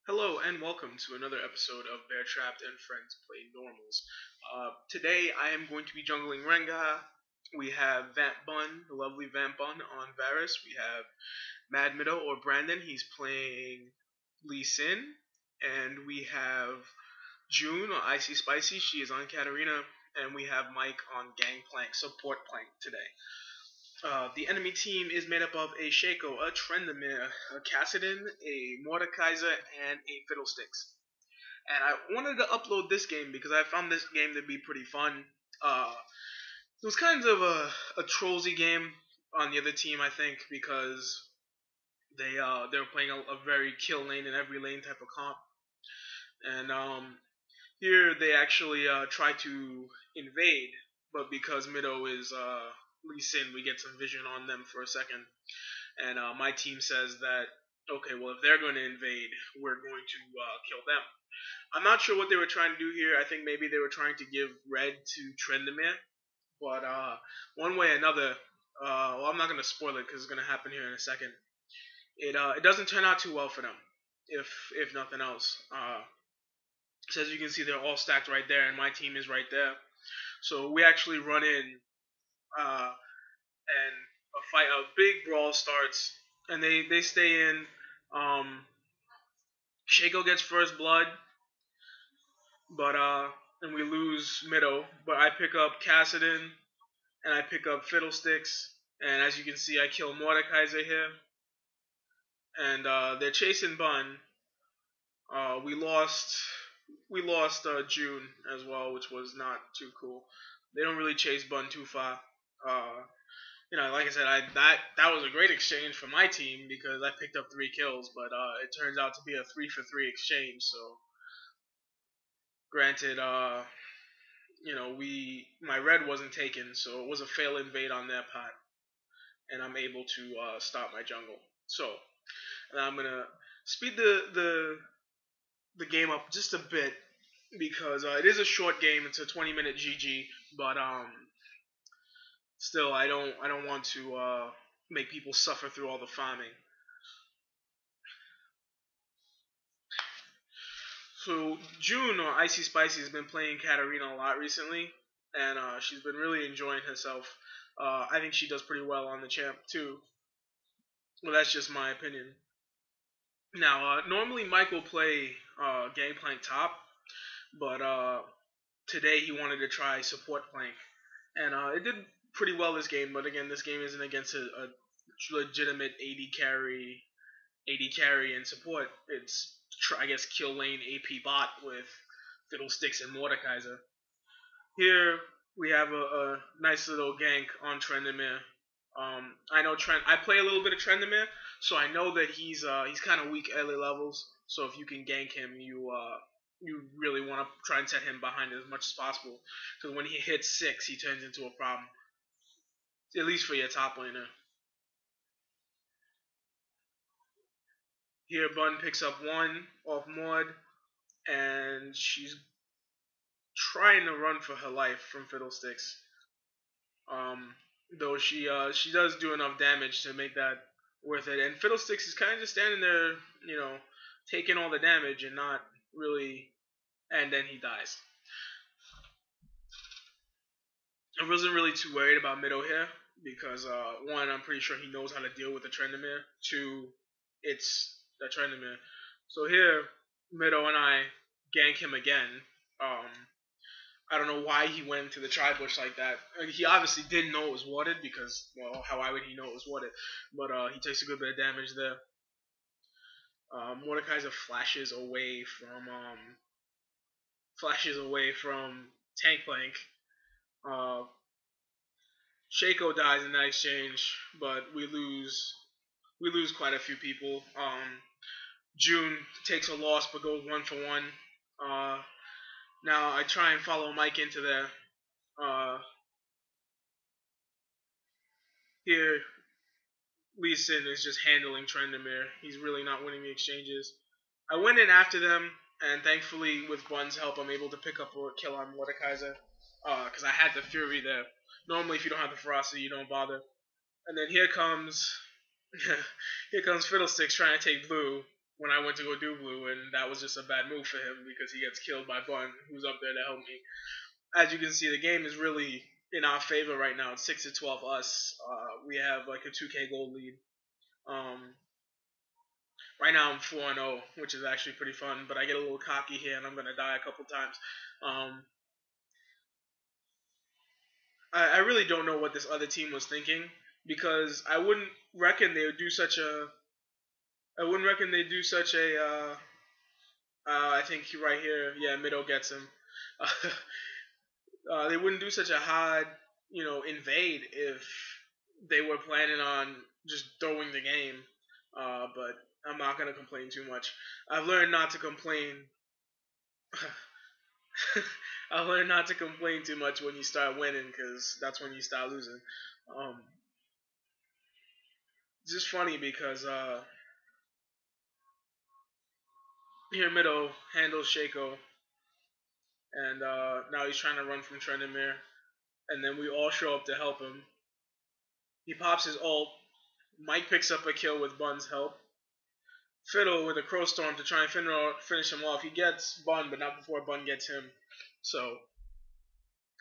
Hello and welcome to another episode of Beartrapt and Friends Play Normals. Today I am going to be jungling Renga. We have Vamp Bun, the lovely Vamp Bun on Varus. We have Mad Mido or Brandon. He's playing Lee Sin. And we have June or Icy Spicy. She is on Katarina. And we have Mike on Gangplank, support plank today. The enemy team is made up of a Shaco, a Trendemir, a Cassidon, a Mordekaiser, and a Fiddlesticks. And I wanted to upload this game because I found this game to be pretty fun. It was kind of a trollsy game on the other team, I think, because they were playing a very kill lane and every lane type of comp. And here they actually try to invade, but because Mido is Lee Sin, we get some vision on them for a second. And my team says that, okay, well, if they're going to invade, we're going to kill them. I'm not sure what they were trying to do here. I think maybe they were trying to give red to Trendemir. But one way or another, well, I'm not going to spoil it because it's going to happen here in a second. It doesn't turn out too well for them, if nothing else. So as you can see, they're all stacked right there, and my team is right there. So we actually run in, and a big brawl starts, and they stay in. Um, Shaco gets first blood, but and we lose Mido. But I pick up Cassidon and I pick up Fiddlesticks, and as you can see, I kill Mordekaiser here, and they're chasing Bun. We lost June as well, which was not too cool. They don't really chase Bun too far. Uh, like I said, that was a great exchange for my team because I picked up 3 kills, but it turns out to be a 3-for-3 exchange. So, granted, my red wasn't taken, so it was a fail invade on their part, and I'm able to stop my jungle. So, and I'm gonna speed the game up just a bit because it is a short game. It's a 20-minute GG, but still, I don't want to make people suffer through all the farming. So June or Icy Spicy has been playing Katarina a lot recently, and she's been really enjoying herself. I think she does pretty well on the champ too. Well, that's just my opinion. Now, normally Mike will play Gangplank top, but today he wanted to try support plank, and it did pretty well this game. But again, this game isn't against a legitimate AD carry and support. It's I guess kill lane AP bot with Fiddlesticks and Mordekaiser. Here we have a nice little gank on Trendemir. I know Trend. I play a little bit of Trendemir, so I know that he's kind of weak early levels. So if you can gank him, you really want to try and set him behind as much as possible. Because when he hits 6, he turns into a problem. At least for your top laner. Here, Bun picks up 1 off Maud, and she's trying to run for her life from Fiddlesticks. Um, though she does do enough damage to make that worth it. And Fiddlesticks is kind of just standing there, taking all the damage and not really. And then he dies. I wasn't really too worried about Mido here because one, I'm pretty sure he knows how to deal with the Trendemir. Two, it's the Trendemir. So here, Mido and I gank him again. Um, I don't know why he went into the tri-bush like that. He obviously didn't know it was warded because, well, how would he know it was warded? But he takes a good bit of damage there. Mordekaiser flashes away from Tank Plank. Uh, Shaco dies in that exchange, but we lose quite a few people. June takes a loss but goes 1-for-1. Now I try and follow Mike into there. Here Lee Sin is just handling Trendemir. He's really not winning the exchanges. I went in after them, and thankfully, with Bun's help, I'm able to pick up a kill on Mordekaiser. Because I had the Fury there. Normally, if you don't have the Ferocity, you don't bother. And then here comes Fiddlesticks trying to take blue when I went to go do blue, and that was just a bad move for him because he gets killed by Bun, who's up there to help me. As you can see, the game is really in our favor right now. It's 6-12 us. We have like a 2K gold lead. Um, right now I'm 4-0, which is actually pretty fun. But I get a little cocky here, and I'm gonna die a couple times. Um, I really don't know what this other team was thinking because I wouldn't reckon they'd do such a. I think right here, yeah, Middle gets him. They wouldn't do such a hard, invade if they were planning on just throwing the game. But I'm not gonna complain too much. I've learned not to complain. I've learned not to complain too much when you start winning, because that's when you start losing. Um, it's just funny because here Middle handles Shaco, and now he's trying to run from Trendemir, and then we all show up to help him. He pops his ult. Mike picks up a kill with Bun's help. Fiddle with a Crow Storm to try and finish him off. He gets Bun, but not before Bun gets him. So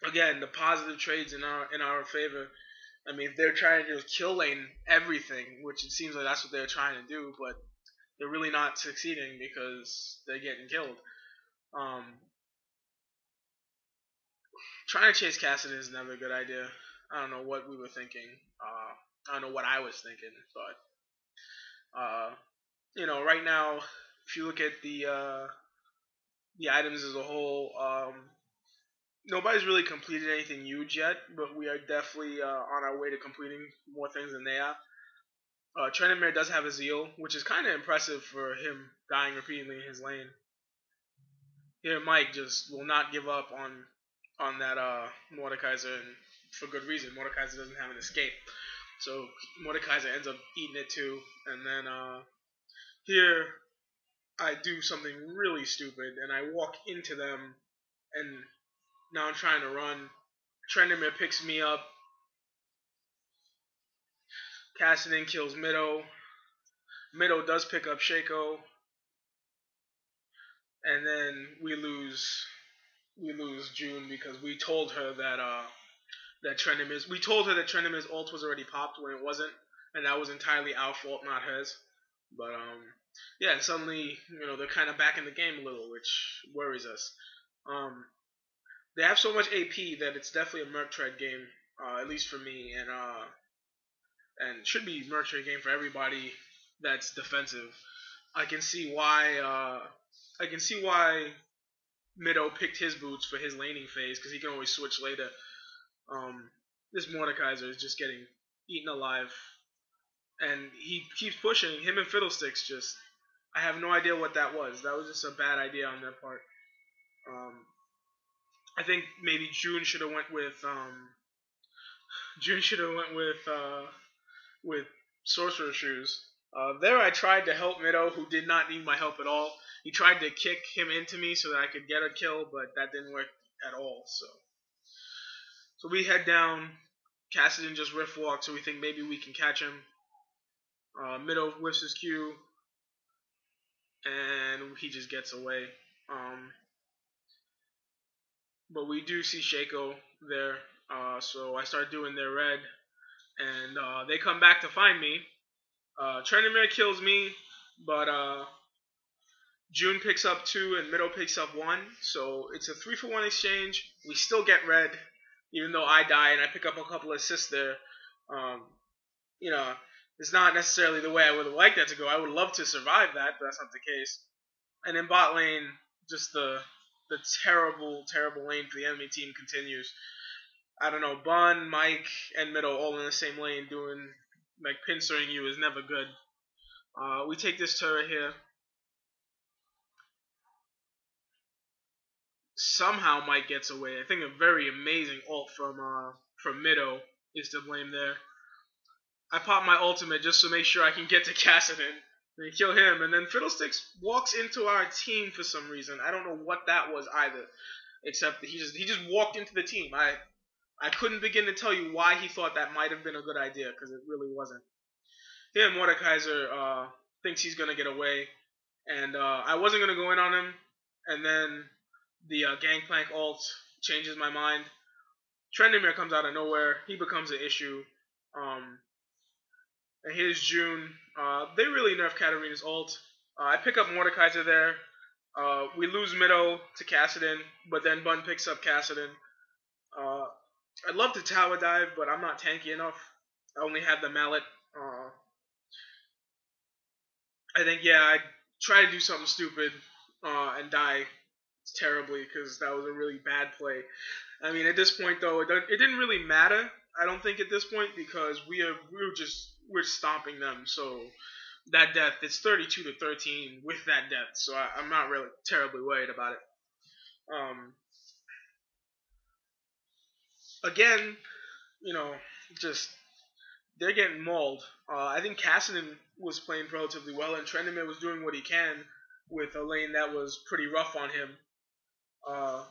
again, the positive trades in our favor. I mean, if they're trying to just kill lane everything, which it seems like that's what they're trying to do, but they're really not succeeding because they're getting killed. Um, trying to chase Cassidy is never a good idea. I don't know what we were thinking. I don't know what I was thinking, but right now, if you look at the items as a whole, nobody's really completed anything huge yet, but we are definitely on our way to completing more things than they are. Trendemir does have a zeal, which is kind of impressive for him dying repeatedly in his lane. Here, Mike just will not give up on that Mordekaiser, and for good reason. Mordekaiser doesn't have an escape, so Mordekaiser ends up eating it too. And then here, I do something really stupid, and I walk into them, and now I'm trying to run. Trendemir picks me up. Cassidy kills Mido. Mido does pick up Shaco, and then we lose June because we told her that Trendemir's ult was already popped when it wasn't, and that was entirely our fault, not hers. But yeah, suddenly they're kind of back in the game a little, which worries us. They have so much AP that it's definitely a Merc Tread game, at least for me, and should be Merc Tread game for everybody that's defensive. I can see why. Mido picked his boots for his laning phase because he can always switch later. This Mordekaiser is just getting eaten alive, and he keeps pushing. Him and Fiddlesticks just. I have no idea what that was. That was just a bad idea on their part. Um, I think maybe June should have went with Sorcerer Shoes. There, I tried to help Mido, who did not need my help at all. He tried to kick him into me so that I could get a kill, but that didn't work at all. So we head down. Cassidy just riff walk, so we think maybe we can catch him. Mido whiffs his Q, and he just gets away. But we do see Shaco there, so I start doing their red, and they come back to find me. Trendemir kills me, but June picks up 2 and Middle picks up 1, so it's a 3-for-1 exchange. We still get red, even though I die and I pick up a couple of assists there. Um, you know, it's not necessarily the way I would have liked that to go. I would love to survive that, but that's not the case. And in bot lane, just the terrible, terrible lane for the enemy team continues. I don't know, Bun, Mike, and Middle all in the same lane doing, like, pincering you is never good. We take this turret here. Somehow Mike gets away. I think a very amazing ult from Mido is to blame there. I pop my ultimate just to make sure I can get to Kassadin and kill him, and then Fiddlesticks walks into our team for some reason. I don't know what that was either, except that he just walked into the team. I couldn't begin to tell you why he thought that might have been a good idea, because it really wasn't. Here, Mordekaiser thinks he's gonna get away. and I wasn't gonna go in on him, and then the Gangplank ult changes my mind. Trendemir comes out of nowhere. He becomes an issue. Um, and here's June. They really nerf Katarina's ult. I pick up Mordekaiser there. We lose Mido to Kassadin, but then Bun picks up Kassadin. Uh, I'd love to tower dive, but I'm not tanky enough. I only have the mallet. I think, yeah, I'd try to do something stupid and die terribly because that was a really bad play. I mean, at this point though, it didn't really matter. I don't think at this point because we're stomping them. So that death, it's 32-13 with that death. So I'm not really terribly worried about it. Um, Again, you know, just they're getting mauled. I think Cassidy was playing relatively well, and Trendemir was doing what he can with a lane that was pretty rough on him. Uh,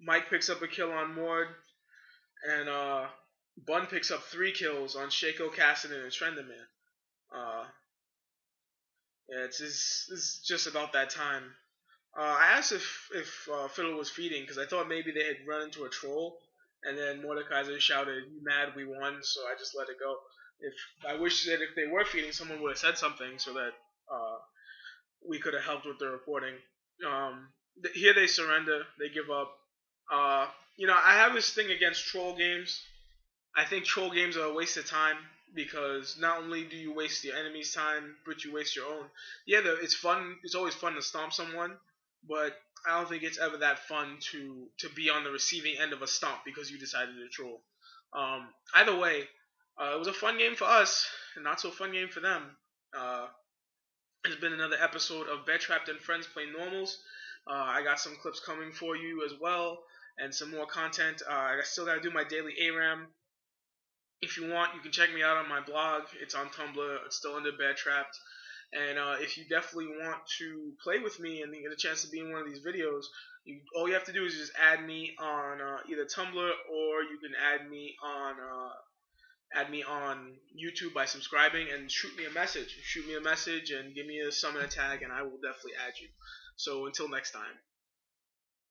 Mike picks up a kill on Mord, and Bun picks up 3 kills on Shaco, Cassidy, and Trendemir. Uh, yeah, it's just about that time. I asked if Fiddle was feeding because I thought maybe they had run into a troll, and then Mordekaiser shouted, "You mad? We won!" So I just let it go. If I wish that if they were feeding, someone would have said something so that we could have helped with the reporting. Here they surrender, they give up. Uh, I have this thing against troll games. I think troll games are a waste of time because not only do you waste your enemy's time, but you waste your own. Yeah, it's fun. It's always fun to stomp someone, but I don't think it's ever that fun to be on the receiving end of a stomp because you decided to troll. Either way, it was a fun game for us, and not so fun game for them. Uh, it's been another episode of Beartrapt and Friends Play Normals. I got some clips coming for you as well, and some more content. I still got to do my daily ARAM. If you want, you can check me out on my blog. It's on Tumblr. It's still under Beartrapt. And if you definitely want to play with me and get a chance to be in one of these videos, all you have to do is just add me on either Tumblr or you can add me on YouTube by subscribing and shoot me a message. Shoot me a message and give me a summon tag, and I will definitely add you. So until next time.